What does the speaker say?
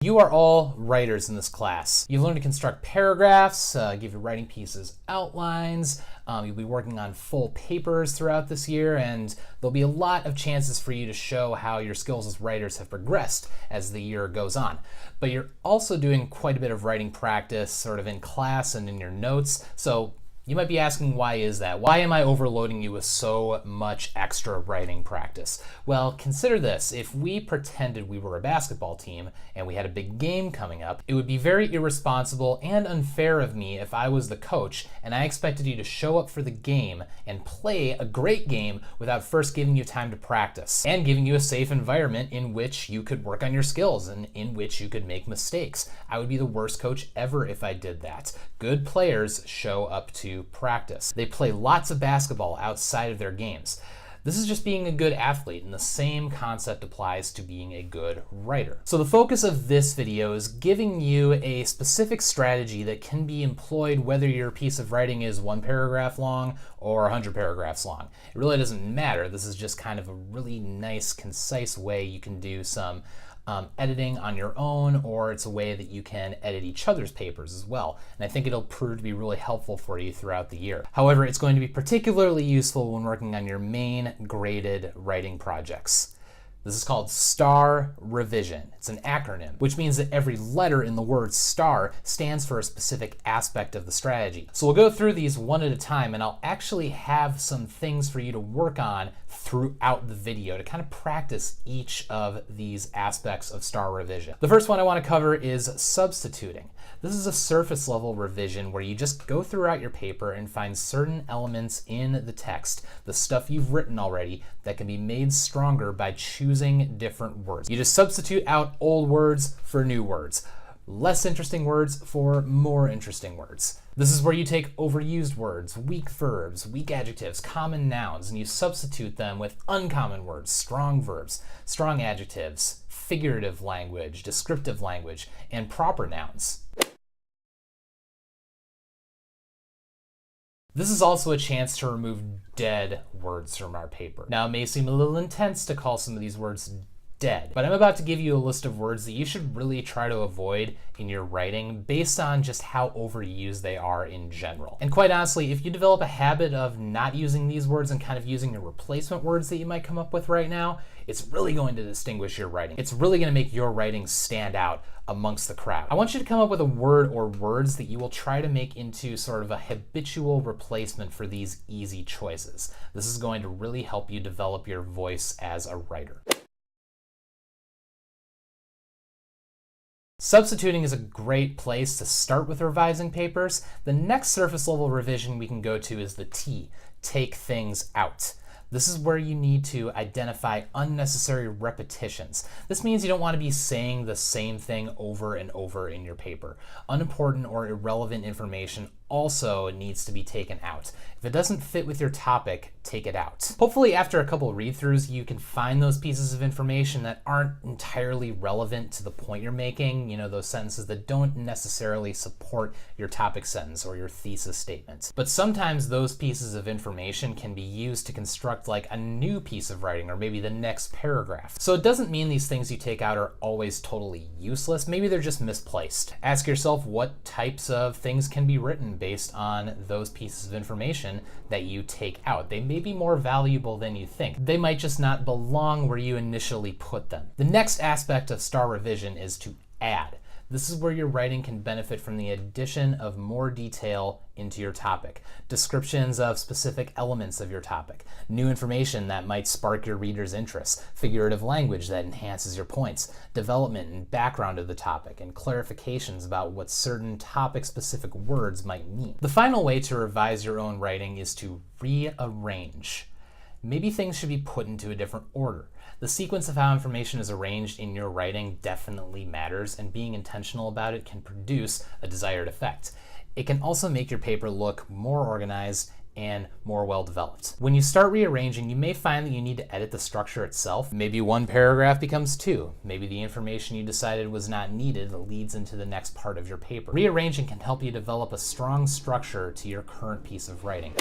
You are all writers in this class. You've learned to construct paragraphs, give your writing pieces outlines. You'll be working on full papers throughout this year, and there'll be a lot of chances for you to show how your skills as writers have progressed as the year goes on. But you're also doing quite a bit of writing practice sort of in class and in your notes. So you might be asking, why is that? Why am I overloading you with so much extra writing practice? Well, consider this. If we pretended we were a basketball team and we had a big game coming up, it would be very irresponsible and unfair of me if I was the coach and I expected you to show up for the game and play a great game without first giving you time to practice and giving you a safe environment in which you could work on your skills and in which you could make mistakes. I would be the worst coach ever if I did that. Good players show up to practice. They play lots of basketball outside of their games. This is just being a good athlete, and the same concept applies to being a good writer. So the focus of this video is giving you a specific strategy that can be employed whether your piece of writing is 1 paragraph long or 100 paragraphs long. It really doesn't matter. This is just kind of a really nice, concise way you can do some editing on your own, or it's a way that you can edit each other's papers as well. And I think it'll prove to be really helpful for you throughout the year. However, it's going to be particularly useful when working on your main graded writing projects. This is called STAR revision. It's an acronym, which means that every letter in the word STAR stands for a specific aspect of the strategy. So we'll go through these one at a time, and I'll actually have some things for you to work on throughout the video to kind of practice each of these aspects of STAR revision. The first one I want to cover is substituting. This is a surface level revision where you just go throughout your paper and find certain elements in the text, the stuff you've written already, that can be made stronger by choosing different words. You just substitute out old words for new words, less interesting words for more interesting words. This is where you take overused words, weak verbs, weak adjectives, common nouns, and you substitute them with uncommon words, strong verbs, strong adjectives, figurative language, descriptive language, and proper nouns. This is also a chance to remove dead words from our paper. Now, it may seem a little intense to call some of these words dead, but I'm about to give you a list of words that you should really try to avoid in your writing based on just how overused they are in general. And quite honestly, if you develop a habit of not using these words and kind of using the replacement words that you might come up with right now, it's really going to distinguish your writing. It's really going to make your writing stand out amongst the crowd. I want you to come up with a word or words that you will try to make into sort of a habitual replacement for these easy choices. This is going to really help you develop your voice as a writer. Substituting is a great place to start with revising papers. The next surface level revision we can go to is the T, take things out. This is where you need to identify unnecessary repetitions. This means you don't want to be saying the same thing over and over in your paper. Unimportant or irrelevant information also needs to be taken out. If it doesn't fit with your topic, take it out. Hopefully after a couple read-throughs, you can find those pieces of information that aren't entirely relevant to the point you're making, those sentences that don't necessarily support your topic sentence or your thesis statement. But sometimes those pieces of information can be used to construct like a new piece of writing or maybe the next paragraph. So it doesn't mean these things you take out are always totally useless. Maybe they're just misplaced. Ask yourself what types of things can be written based on those pieces of information that you take out. They may be more valuable than you think. They might just not belong where you initially put them. The next aspect of STAR revision is to add. This is where your writing can benefit from the addition of more detail into your topic, descriptions of specific elements of your topic, new information that might spark your reader's interest, figurative language that enhances your points, development and background of the topic, and clarifications about what certain topic-specific words might mean. The final way to revise your own writing is to rearrange. Maybe things should be put into a different order. The sequence of how information is arranged in your writing definitely matters, and being intentional about it can produce a desired effect. It can also make your paper look more organized and more well-developed. When you start rearranging, you may find that you need to edit the structure itself. Maybe 1 paragraph becomes 2. Maybe the information you decided was not needed leads into the next part of your paper. Rearranging can help you develop a strong structure to your current piece of writing.